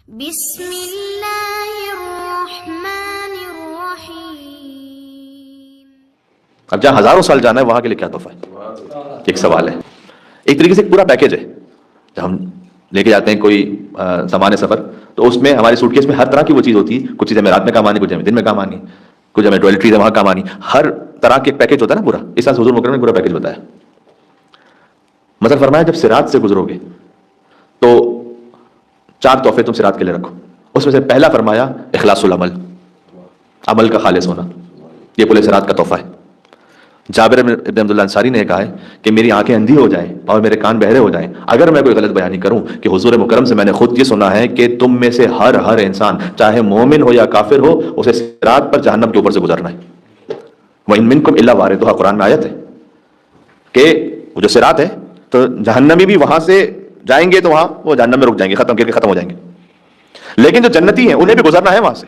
بسم اللہ الرحمن الرحیم۔ اب جہاں ہزاروں سال جانا ہے وہاں کے لیے کیا تحفہ ہے؟ ایک سوال ہے۔ ایک طریقے سے ایک پورا پیکیج ہے۔ جب ہم لے کے جاتے ہیں کوئی سامان سفر تو اس میں ہمارے سوٹ کیس میں ہر طرح کی وہ چیز ہوتی ہے، کچھ چیزیں ہمیں رات میں کام آنی، کچھ ہمیں دن میں کام آنی، کچھ ہمیں ٹوائلٹریز ہے وہاں کام آنی، ہر طرح کے ایک پیکیج ہوتا ہے نا پورا۔ اس طرح حضور مکرم نے پورا پیکیج بتایا۔ مثلا فرمایا جب صراط سے گزرو گے تو 4 تحفے تم صراط کے لیے رکھو۔ اس میں سے پہلا فرمایا اخلاص العمل، عمل کا خالص ہونا، یہ پورے صراط کا تحفہ ہے۔ جابر بن عبداللہ انصاری نے کہا ہے کہ میری آنکھیں اندھی ہو جائیں اور میرے کان بہرے ہو جائیں اگر میں کوئی غلط بیانی کروں کہ حضور مکرم سے میں نے خود یہ سنا ہے کہ تم میں سے ہر انسان چاہے مومن ہو یا کافر ہو اسے صراط پر جہنم کے اوپر سے گزرنا ہے۔ وَإِن مِّنكُمْ إِلَّا وَارِدُهَا، قرآن میں آیت ہے کہ وہ جو صراط ہے تو جہنمی بھی وہاں سے جائیں گے تو وہاں وہ جہنم میں رک جائیں گے، ختم ہو جائیں گے، لیکن جو جنتی ہیں انہیں بھی گزرنا ہے وہاں سے،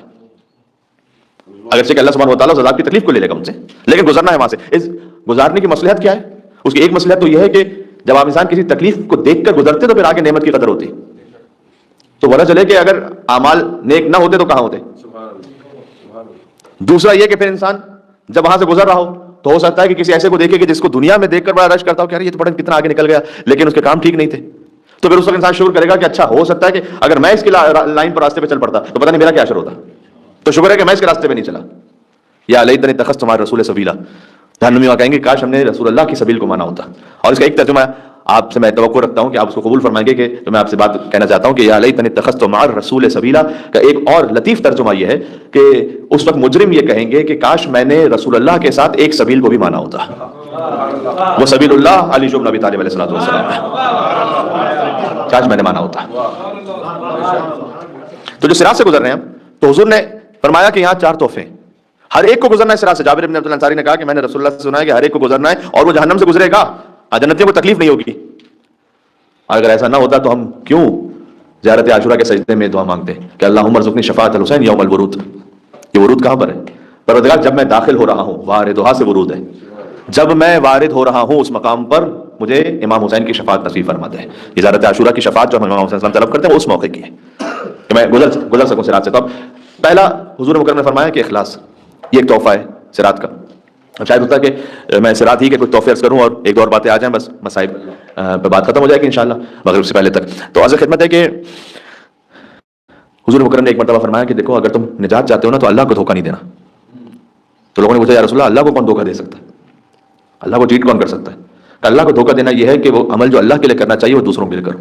اگرچہ کہ اللہ سبحانہ وتعالیٰ عذاب کی تکلیف کو لے لے گا ان سے، لیکن گزرنا ہے وہاں سے۔ اس گزارنے کی مصلحت کیا ہے؟ اس کی ایک مصلحت تو یہ ہے کہ جب آپ انسان کسی تکلیف کو دیکھ کر گزرتے تو پھر آگے نعمت کی قدر ہوتی، تو پتہ چلے کہ اگر اعمال نیک نہ ہوتے تو کہاں ہوتے۔ دوسرا یہ کہ پھر انسان جب وہاں سے گزر رہا ہو تو ہو سکتا ہے کہ کسی ایسے کو دیکھے کہ جس کو دنیا میں دیکھ کر بڑا رش کرتا ہو کہ یار یہ تو بڑا کتنا آگے نکل گیا، لیکن اس کے کام ٹھیک نہیں تھے، تو پھر اس وقت انسان شکر کرے گا کہ اچھا ہو سکتا ہے کہ اگر میں اس کی لائن پر راستے پہ چل پڑتا تو پتہ نہیں میرا کیا اشر ہوتا، تو شکر ہے کہ میں اس کے راستے پہ نہیں چلا۔ یا لیتنی اتخذت مع الرسول سبیلا، جہنمی وہاں کہیں گے کاش ہم نے رسول اللہ کی سبیل کو مانا ہوتا۔ اور اس کا ایک ترجمہ آپ سے میں توقع رکھتا ہوں کہ آپ اس کو قبول فرمائیں گے، کہ جو میں آپ سے بات کہنا چاہتا ہوں کہ یا لیتنی اتخذت مع الرسول سبیلا کا ایک اور لطیف ترجمہ یہ ہے کہ اس وقت مجرم یہ کہیں گے کہ کاش میں نے رسول اللہ کے ساتھ ایک سبیل کو بھی مانا ہوتا۔ وہ سبیل اللہ علی بن ابی طالب علیہ السلام ہے، کاش میں نے مانا ہوتا۔ تو جو صراط سے گزر رہے ہیں تو حضور نے فرمایا کہ یہاں 4 تحفے، ہر ایک کو گزرنا ہے صراط سے۔ جابر بن عبداللہ انصاری نے کہا کہ میں نے رسول اللہ سے سنا ہے کہ ہر ایک کو گزرنا ہے اور وہ جہنم سے گزرے گا، جنتیوں کو تکلیف نہیں ہوگی۔ اگر ایسا نہ ہوتا تو ہم کیوں زیارت عاشورہ کے سجدے میں دعا مانگتے کہ اللہم ارزقنی شفاعت الحسین یوم الورود؟ یہ ورود کہاں پر ہے؟ پروردگار جب میں داخل ہو رہا ہوں، واردھا سے ورود ہے، جب میں وارد ہو رہا ہوں اس مقام پر مجھے امام حسین کی شفاعت نصیب فرما دے۔ یہ زیارت عاشورہ کی شفاعت جو ہم امام حسین صلی اللہ علیہ وسلم طلب کرتے ہیں وہ اس موقع کی ہے کہ میں گزر سکوں صراط سے۔ تو اب پہلا حضور مکرم نے فرمایا کہ اخلاص، یہ ایک تحفہ ہے صراط کا۔ اب شاید ہوتا ہے کہ میں صراط ہی کے کچھ تحفے عرض کروں اور ایک دو اور باتیں آ جائیں، بس مسائب پہ بات ختم ہو جائے گی انشاءاللہ مغرب سے پہلے تک۔ تو عرض خدمت ہے کہ حضور مکرم نے ایک مرتبہ فرمایا کہ دیکھو اگر تم نجات چاہتے ہو نا تو اللہ کو دھوکہ نہیں دینا۔ تو لوگوں نے پوچھا یا رسول اللہ کو کون دھوکہ دے سکتا ہے؟ اللہ کو چیٹ کون کر سکتا ہے؟ کہ اللہ کو دھوکہ دینا یہ ہے کہ وہ عمل جو اللہ کے لیے کرنا چاہیے وہ دوسروں کے لیے کرو۔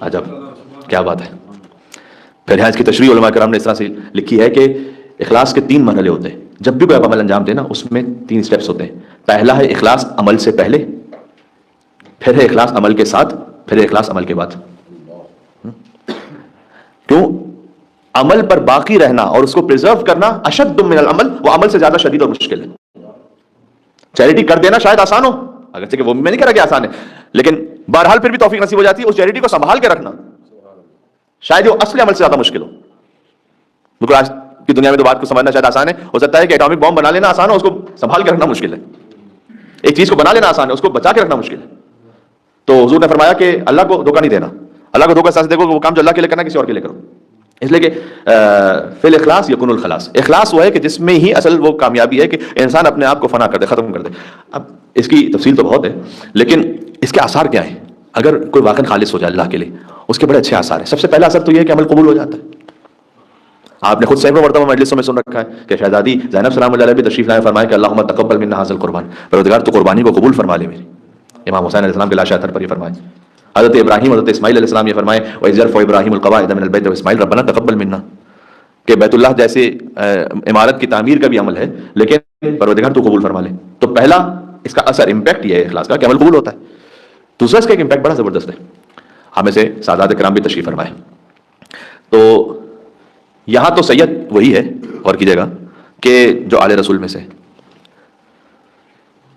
عجب کیا بات ہے۔ پھر یہاں اس کی تشریح علماء کرام نے اس طرح سے لکھی ہے کہ اخلاص کے 3 مرحلے ہوتے ہیں۔ جب بھی کوئی آپ عمل انجام دینا اس میں 3 سٹیپس ہوتے ہیں۔ پہلا ہے اخلاص عمل سے پہلے، پھر ہے اخلاص عمل کے ساتھ، پھر ہے اخلاص عمل کے بعد۔ کیوں؟ عمل پر باقی رہنا اور اس کو پریزرو کرنا اشد من العمل، وہ عمل سے زیادہ شدید اور مشکل ہے۔ چیریٹی کر دینا شاید آسان ہو، اگرچہ کہ وہ میں نہیں کہہ رہا کہ آسان ہے، لیکن بہرحال پھر بھی توفیق نصیب ہو جاتی ہے۔ اس چیریٹی کو سنبھال کے رکھنا شاید وہ اصل عمل سے زیادہ مشکل ہو۔ بالکل آج کی دنیا میں تو بات کو سمجھنا شاید آسان ہے، ہو سکتا ہے کہ ایٹامک بم بنا لینا آسان ہو، اس کو سنبھال کے رکھنا مشکل ہے۔ ایک چیز کو بنا لینا آسان ہے، اس کو بچا کے رکھنا مشکل ہے۔ تو حضور نے فرمایا کہ اللہ کو دھوکہ نہیں دینا، اللہ کو دھوکہ سے دیکھو کہ وہ کام جو اللہ کے لیے کرنا کسی اور کے لیے کرو۔ اس لیے کہ فی الاخلاص یکون الخلاص، اخلاص وہ ہے کہ جس میں ہی اصل وہ کامیابی ہے کہ انسان اپنے آپ کو فنا کر دے، ختم کر دے۔ اب اس کی تفصیل تو بہت ہے لیکن اس کے آثار کیا ہیں؟ اگر کوئی واقعی خالص ہو جائے اللہ کے لیے اس کے بڑے اچھے آثار ہیں۔ سب سے پہلا اثر تو یہ ہے کہ عمل قبول ہو جاتا ہے۔ آپ نے خود سینکڑوں مرتبہ مجلسوں میں سن رکھا ہے کہ شہزادی زینب سلام اللہ علیہ بھی تشریف لائے، فرمایا کہ اللہم تقبل منا ھذا القربان، پروردگار تو قربانی کو قبول فرما لے میری۔ امام حسین علیہ السلام کے لاشا پر یہ فرمائے۔ حضرت ابراہیم حضرت اسماعیل علیہ السلام یہ فرمائے وَإِذْ يَرْفَعُ إِبْرَاهِيمُ الْقَوَاعِدَ مِنَ الْبَيْتِ وَإِسْمَاعِيلُ رَبَّنَا تَقَبَّلْ مِنَّا، کہ بیت اللہ جیسے عمارت کی تعمیر کا بھی عمل ہے لیکن پروردگار تو قبول فرما لے۔ تو پہلا اس کا اثر امپیکٹ یہ ہے اخلاص کا کہ عمل قبول ہوتا ہے۔ دوسرا اس کا ایک امپیکٹ بڑا زبردست ہے، ہمیں سے سادات کرام بھی تشریف فرمائے۔ تو یہاں تو سید وہی ہے، غور کیجیے گا کہ جو آل رسول میں سے،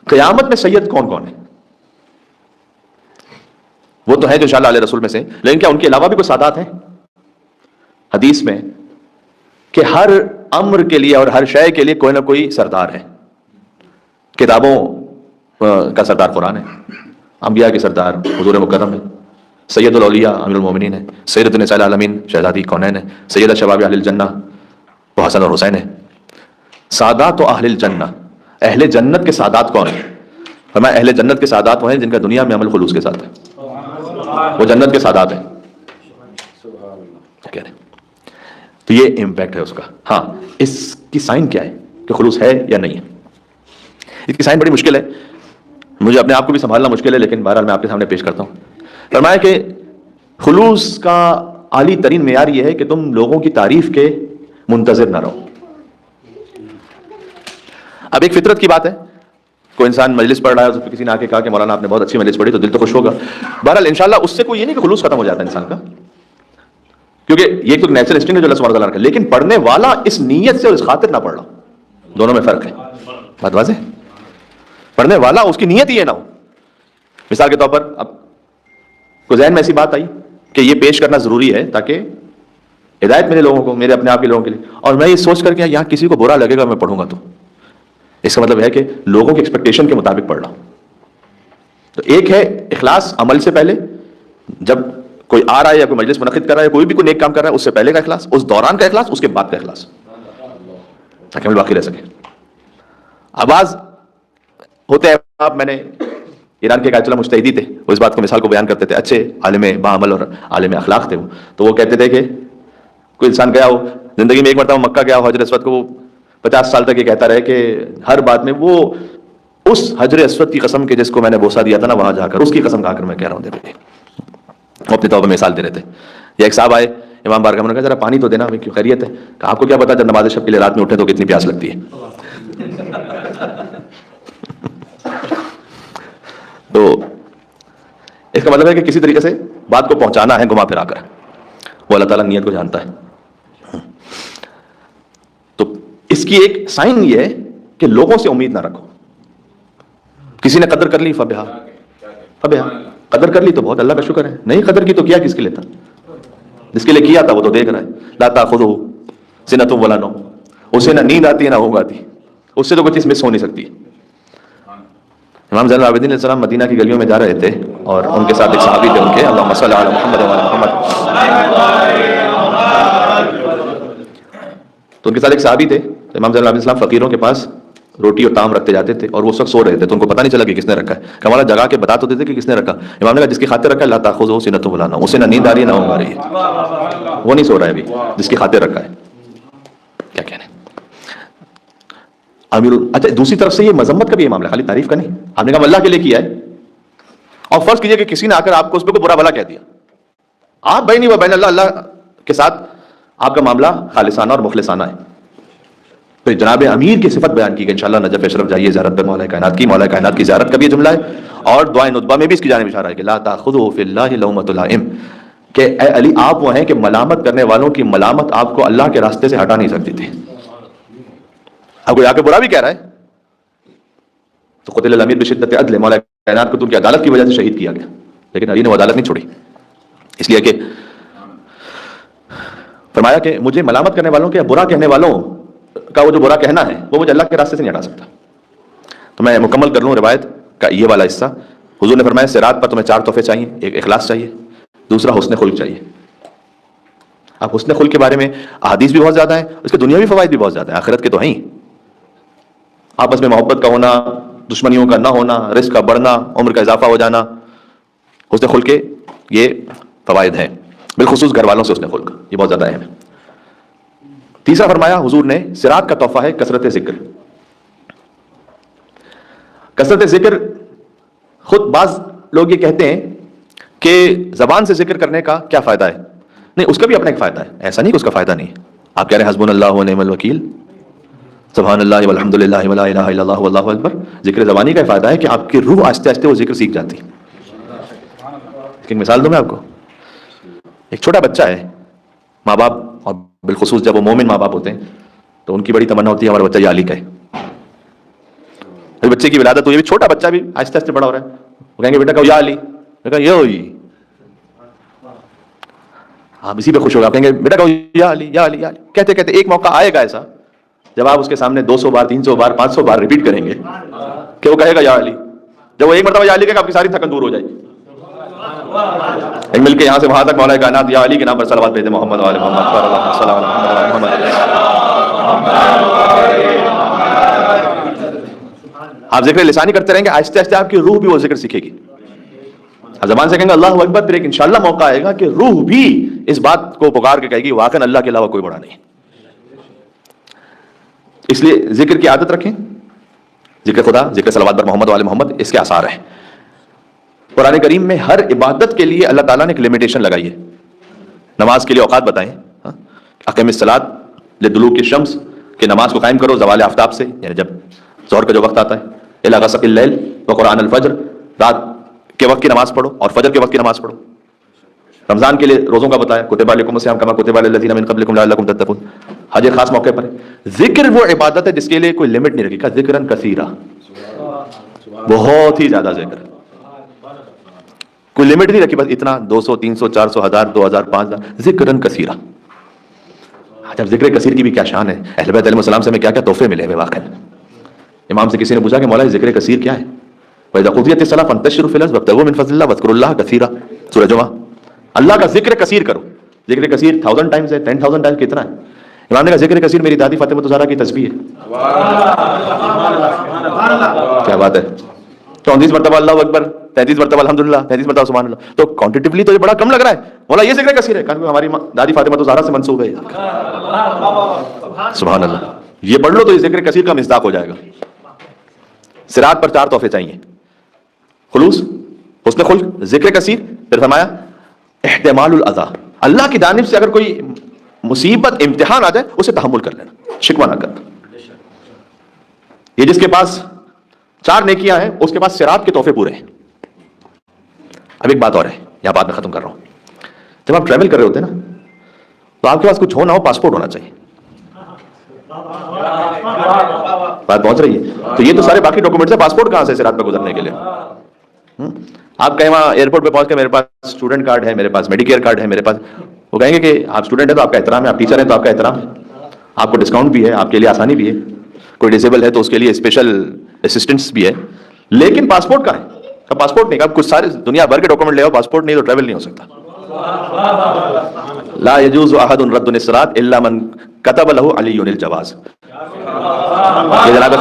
قیامت میں سید کون کون ہے؟ وہ تو ہے جو انشاءاللہ آل رسول میں سے، لیکن کیا ان کے علاوہ بھی کوئی سادات ہیں؟ حدیث میں کہ ہر امر کے لیے اور ہر شے کے لیے کوئی نہ کوئی سردار ہے۔ کتابوں کا سردار قرآن ہے، انبیاء کے سردار حضور مکرم ہے، سید الاولیاء امیر المومنین ہے، سیدۃ النساء العالمین شہزادی کونین ہے، سیدہ شباب اہل الجنہ وہ حسن اور حسین ہے۔ سادات و اہل الجنہ، اہل جنت کے سادات کون ہیں؟ فرمایا اہل جنت کے سادات وہ ہیں جن کا دنیا میں عمل خلوص کے ساتھ ہے، وہ جنت کے سادات ہیں۔ کہہ رہے ہیں تو یہ امپیکٹ ہے اس کا۔ ہاں اس کی سائن کیا ہے کہ خلوص ہے یا نہیں ہے؟ اس کی سائن بڑی مشکل ہے، مجھے اپنے آپ کو بھی سنبھالنا مشکل ہے، لیکن بہرحال میں آپ کے سامنے پیش کرتا ہوں۔ فرمایا کہ خلوص کا اعلی ترین معیار یہ ہے کہ تم لوگوں کی تعریف کے منتظر نہ رہو۔ اب ایک فطرت کی بات ہے، کوئی انسان مجلس پڑھ رہا ہے، کسی نے آ کے کہا کہ مولانا آپ نے بہت اچھی مجلس پڑھی، تو دل تو خوش ہوگا۔ بہرحال انشاءاللہ اس سے کوئی یہ نہیں کہ خلوص ختم ہو جاتا ہے انسان کا، کیونکہ یہ ایک تو نیچرل انسٹنکٹ ہے جو اللہ سبحانہ وتعالیٰ کا، لیکن پڑھنے والا اس نیت سے اور اس خاطر نہ پڑھ رہا، دونوں میں فرق ہے۔ بات واضح؟ پڑھنے والا اس کی نیت ہی یہ نہ ہو۔ مثال کے طور پر اب کو ذہن میں ایسی بات آئی کہ یہ پیش کرنا ضروری ہے تاکہ ہدایت میرے لوگوں کو، میرے اپنے آپ کے لوگوں کے لیے، اور میں یہ سوچ کر کے یہاں کسی کو برا لگے گا میں پڑھوں گا، تو اس کا مطلب ہے کہ لوگوں کی ایکسپیکٹیشن کے مطابق پڑھ رہا ہوں۔ تو ایک ہے اخلاص عمل سے پہلے، جب کوئی آ رہا ہے یا کوئی مجلس منعقد کر رہا ہے، کوئی بھی کوئی نیک کام کر رہا ہے، اس سے پہلے کا اخلاص، اس دوران کا اخلاص، اس کے بعد کا اخلاص، تاکہ عمل باقی رہ سکے۔ آواز ہوتے ہیں آپ، میں نے ایران کے ایک آیت اللہ مجتہدی تھے، وہ اس بات کو مثال کو بیان کرتے تھے، اچھے عالم باعمل اور عالم اخلاق تھے وہ، تو وہ کہتے تھے کہ کوئی انسان گیا ہو زندگی میں ایک مرتبہ مکہ گیا ہو حجر اسود کو، وہ 50 سال تک یہ کہتا رہے کہ ہر بات میں وہ اس حجر اسود کی قسم کے جس کو میں نے بوسہ دیا تھا نا وہاں جا کر، اس کی قسم کھا کر میں کہہ رہا ہوں، دیکھیں وہ اپنے طور پر مثال دے رہے تھے۔ یا ایک صاحب آئے امام بارگاہ میں نے کہا ذرا پانی تو دینا، ہمیں کیوں خیریت ہے؟ کہ آپ کو کیا پتا جب نماز شب کے لیے رات میں اٹھے تو کتنی پیاس لگتی ہے۔ تو اس کا مطلب ہے کہ کسی طریقے سے بات کو پہنچانا ہے گھما پھرا کر، وہ اللہ تعالیٰ نیت کو جانتا ہے۔ تو اس کی ایک سائن یہ ہے کہ لوگوں سے امید نہ رکھو۔ کسی نے قدر کر لی فبہا، قدر کر لی تو بہت اللہ کا شکر ہے، نہیں قدر کی تو کیا کس کے لیے تھا؟ جس کے لیے کیا تھا وہ تو دیکھ رہا ہے۔ لا تأخذہ سنۃ ولا نوم، اسے نہ نیند آتی ہے نہ اونگ آتی، اس سے تو کوئی چیز مس ہو نہیں سکتی۔ امام زین العابدین علیہ السلام مدینہ کی گلیوں میں جا رہے تھے اور ان کے ساتھ ایک صحابی تھے ان کے، اللہم صل علی محمد وعلی محمد، تو ان کے ساتھ ایک صحابی تھے۔ امام زین العابدین السلام فقیروں کے پاس روٹی اور طعام رکھتے جاتے تھے اور وہ اس وقت سو رہے تھے، تو ان کو پتہ نہیں چلا کہ کس نے رکھا ہے، کہ ہمارا جگہ کے بتا تو دیتے کہ کس نے رکھا۔ امام نے کہا جس کی خاطر رکھا ہے لا تأخذہ سنۃ ولا نوم، اسے نہ نیند آ رہی ہے نہ اونگ آ رہی ہے، وہ نہیں سو رہا ہے ابھی، جس کی خاطر رکھا ہے۔ کیا کہنا ہے امیر؟ اچھا دوسری طرف سے یہ مذمت کا بھی یہ معاملہ، خالی تعریف کا نہیں۔ آپ نے کہا اللہ کے لیے کیا ہے، اور فرض کیجئے کہ کسی نے آ کر آپ کو اس پہ کوئی برا بھلا کہہ دیا، آپ بینی و بین اللہ کے ساتھ آپ کا معاملہ خالصانہ اور مخلصانہ ہے، پھر جناب امیر کی صفت بیان کی کہ انشاءاللہ نجف اشرف جائیے زیارت پہ، مولا کائنات کی، مولا کائنات کی زیارت کا بھی یہ جملہ ہے، اور دعائے ندبہ میں بھی اس کی جانب اشارہ ہے کہ لا تأخذہ فی اللہ لومۃ لائم، کہ اے علی آپ وہ ہیں کہ ملامت کرنے والوں کی ملامت آپ کو اللہ کے راستے سے ہٹا نہیں سکتی تھی۔ اب کوئی آ کے برا بھی کہہ رہا ہے تو قتل الامیر بشدت عدل، مولا کائنات کو تو ان کی عدالت کی وجہ سے شہید کیا گیا، لیکن علی نے وہ عدالت نہیں چھوڑی، اس لیے کہ فرمایا کہ مجھے ملامت کرنے والوں کے یا برا کہنے والوں کا وہ جو برا کہنا ہے وہ مجھے اللہ کے راستے سے نہیں ہٹا سکتا۔ تو میں مکمل کر لوں روایت کا یہ والا حصہ۔ حضور نے فرمایا صراط پر تمہیں 4 تحفے چاہیے، ایک اخلاص چاہیے، دوسرا حسن خلق چاہیے۔ اب حسن خلق کے بارے میں احادیث بھی بہت زیادہ ہیں، اس کے دنیاوی فوائد بھی بہت زیادہ ہیں، آخرت کے تو ہیں ہی، آپس میں محبت کا ہونا، دشمنیوں کا نہ ہونا، رزق کا بڑھنا، عمر کا اضافہ ہو جانا، حسن خلق کے یہ فوائد ہیں، بالخصوص گھر والوں سے حسن خلق، یہ بہت زیادہ اہم ہے۔ تیسرا فرمایا حضور نے صراط کا تحفہ ہے کثرت ذکر۔ کثرت ذکر، خود بعض لوگ یہ کہتے ہیں کہ زبان سے ذکر کرنے کا کیا فائدہ ہے؟ نہیں، اس کا بھی اپنا ایک فائدہ ہے، ایسا نہیں کہ اس کا فائدہ نہیں ہے۔ آپ کہہ رہے ہیں حسبنا اللہ و نعم الوکیل، سبحان اللہ والحمد للہ ولا الہ الا اللہ واللہ اکبر، ذکر زبانی کا فائدہ ہے کہ آپ کی روح آہستہ آہستہ وہ ذکر سیکھ جاتی ہے۔ لیکن مثال دوں میں آپ کو، ایک چھوٹا بچہ ہے، ماں باپ اور بالخصوص جب وہ مومن ماں باپ ہوتے ہیں تو ان کی بڑی تمنا ہوتی ہے ہمارا بچہ یا علی کا ہے۔ بچے کی ولادت ہوئی، چھوٹا بچہ بھی آہستہ آہستہ بڑا ہو رہا ہے، وہ کہیں گے بیٹا کہو یا علی، میں کہا یہ ہوئی، آپ اسی پہ خوش ہوگا، آپ کہیں گے بیٹا کہو یا علی یا علی یا علی، کہتے کہتے ایک موقع آئے گا ایسا جب آپ اس کے سامنے 200 بار 300 بار 500 بار ریپیٹ کریں گے کہ وہ کہے گا یا علی۔ جب وہ ایک مرتبہ یا علی کہے گا آپ کی ساری تھکن دور ہو جائے گی۔ مل کے یہاں سے وہاں تک مولا کائنات یا علی کے نام پر صلوات بھیج دیں، محمد و آل محمد صلی اللہ علیہ وسلم۔ آپ ذکر لسانی کرتے رہیں گے، آہستہ آہستہ آپ کی روح بھی وہ ذکر سیکھے گی۔ آپ زبان سے کہیں گے اللہ اکبر، پھر ایک انشاءاللہ موقع آئے گا کہ روح بھی اس بات کو پکار کے کہے گی واقعا اللہ کے علاوہ کوئی بڑا نہیں۔ اس لیے ذکر کی عادت رکھیں، ذکر خدا، ذکر صلوات بر محمد و آل محمد، اس کے آثار ہیں۔ قرآن کریم میں ہر عبادت کے لیے اللہ تعالیٰ نے ایک لمیٹیشن لگائی ہے۔ نماز کے لیے اوقات بتائیں، اقیم الصلاۃ لدلوک الشمس، کہ نماز کو قائم کرو زوال آفتاب سے، یعنی جب ظہر کا جو وقت آتا ہے، الی غسق اللیل وقرآن الفجر، رات کے وقت کی نماز پڑھو اور فجر کے وقت کی نماز پڑھو۔ رمضان کے لیے روزوں کا بتایا، کتب علیکم الصیام کما کتب علی الذین من قبلکم لعلکم تتقون۔ حج ایک خاص موقع پر ہے۔ ذکر وہ عبادت ہے جس کے لیے کوئی لمٹ نہیں رکھی، کہا ذکرن کثیرا، بہت ہی زیادہ ذکر، کوئی لمٹ نہیں رکھی، بس اتنا 200 300 400 1000 2000 5000، ذکرن کثیرا۔ جب ذکر کثیر کی بھی کیا شان ہے، اہل بیت علیہ السلام سے ہمیں کیا کیا تحفے ملے ہیں واقعا۔ امام سے کسی نے پوچھا کہ مولا ذکر کثیر کیا ہے؟ وَإِذَا قُضِيَتِ الصَّلَاةُ فَانتَشِرُوا فِي الْأَرْضِ وَابْتَغُوا مِن فَضْلِ اللَّهِ وَاذْكُرُوا اللَّهَ كَثِيرًا، سورہ جمعہ۔ اللہ کا ذکر کثیر کرو، ذکر کثیر 1000 ٹائمز ہے، 10000 ٹائمز کتنا ہے؟ امام نے کہا ذکر کثیر میری دادی فاطمہ زہرا کی تسبیح ہے۔ کیا بات ہے، 34 مرتبہ اللہ اکبر، 33 مرتبہ الحمدللہ، 33 مرتبہ سبحان اللہ، تو کوانٹیٹیولی تو یہ بڑا کم لگ رہا ہے، مولا یہ ذکر کثیر ہے، کہا ہماری دادی فاطمہ زہرا سے منسوب ہے۔ سبحان اللہ، یہ پڑھ لو تو یہ ذکر کثیر کا مصداق ہو جائے گا۔ صراط پر 4 تحفے چاہیے، خلوص، حسن خلق، ذکر کثیر، پھر فرمایا احتمال الاذى، اللہ کی جانب سے اگر کوئی مصیبت امتحان آ جائے اسے تحمل کر لینا، شکوہ نہ کرنا۔ یہ جس کے پاس 4 نیکیاں ہیں اس کے پاس صراط کے تحفے پورے ہیں۔ اب ایک بات اور ہے، یہاں بات میں ختم کر رہا ہوں، جب آپ ٹریول کر رہے ہوتے ہیں نا تو آپ کے پاس کچھ ہو نہ ہو پاسپورٹ ہونا چاہیے۔ بات پہنچ رہی ہے؟ تو یہ تو سارے باقی ڈاکومنٹس ہیں، پاسپورٹ کہاں سے صراط پہ گزرنے کے لیے؟ آپ کہیں وہاں ایئرپورٹ پہ پہنچ کے میرے پاس اسٹوڈنٹ کارڈ ہے، میرے پاس میڈیکیئر کارڈ ہے، میرے پاس، وہ کہیں گے کہ آپ اسٹوڈنٹ ہیں تو آپ کا احترام ہے، آپ ٹیچر ہیں تو آپ کا احترام ہے، آپ کو ڈسکاؤنٹ بھی ہے، آپ کے لیے آسانی بھی ہے، کوئی ڈسیبل ہے تو اس کے لیے اسپیشل اسسٹنس بھی ہے، لیکن پاسپورٹ کہاں ہے؟ پاسپورٹ نہیں، کچھ سارے دنیا بھر کے ڈاکومنٹ لے آؤ، پاسپورٹ نہیں تو ٹریول نہیں ہو سکتا۔ لا يجوز احد رد الصراط الا من كتب له علی الجواز۔ یہ جناب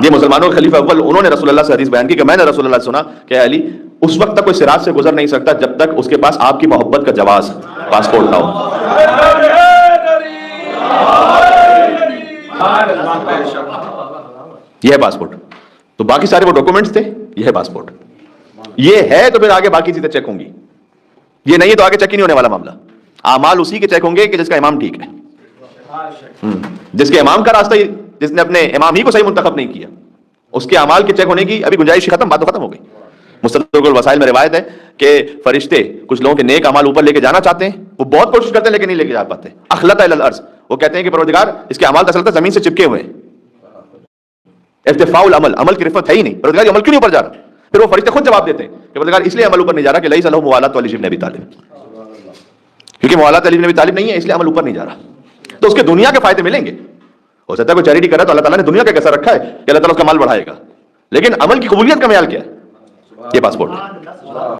یہ مسلمانوں کے خلیفہ اول، انہوں نے رسول اللہ سے حدیث بیان کی کہ میں نے رسول اللہ سے سنا کہ علی اس وقت تک کوئی صراط سے گزر نہیں سکتا جب تک اس کے پاس آپ کی محبت کا جواز، پاسپورٹ نہ ہو۔ یہ ہے پاسپورٹ، تو باقی سارے وہ ڈاکومنٹس تھے، یہ ہے پاسپورٹ، یہ ہے تو پھر آگے باقی چیزیں چیک ہوں گی، یہ نہیں تو آگے چیک ہی نہیں ہونے والا معاملہ۔ اعمال اسی کے چیک ہوں گے کہ جس کا امام ٹھیک ہے، جس کے امام کا راستہ، جس نے اپنے امام ہی کو صحیح منتخب نہیں کیا، اس کے اعمال کے چیک ہونے کی ابھی گنجائش ختم، بات تو ختم ہو گئی۔ مستدرک الوسائل میں روایت ہے کہ فرشتے کچھ لوگوں کے نیک اعمال اوپر لے کے جانا چاہتے ہیں، وہ بہت کوشش کرتے ہیں لیکن نہیں لے کے جا پاتے، اخلط الی الارض، وہ کہتے ہیں کہ پروردگار اس کے اعمال تو اصل زمین سے چپکے ہوئے ہیں، ارتفاع العمل، عمل کی رفعت ہے ہی نہیں، پروردگار یہ عمل کیوں نہیں اوپر جا رہا؟ پھر وہ فرشتے خود جواب دیتے ہیں کہ پروردگار اس لیے عمل اوپر نہیں جا رہا کہ لیس لہ موالات علی بن ابی طالب، کیونکہ موالات علی بن ابی طالب نہیں ہے اس لیے عمل اوپر نہیں جا رہا، تو اس کے دنیا کے فائدے ملیں گے۔ ہو سکتا ہے کوئی چیریٹی کرا تو اللہ تعالیٰ نے دنیا کا کیسا رکھا ہے کہ اللہ تعالیٰ اس کا مال بڑھائے گا، لیکن عمل کی قبولیت کا معیار کیا ہے؟ یہ پاسپورٹ ہے۔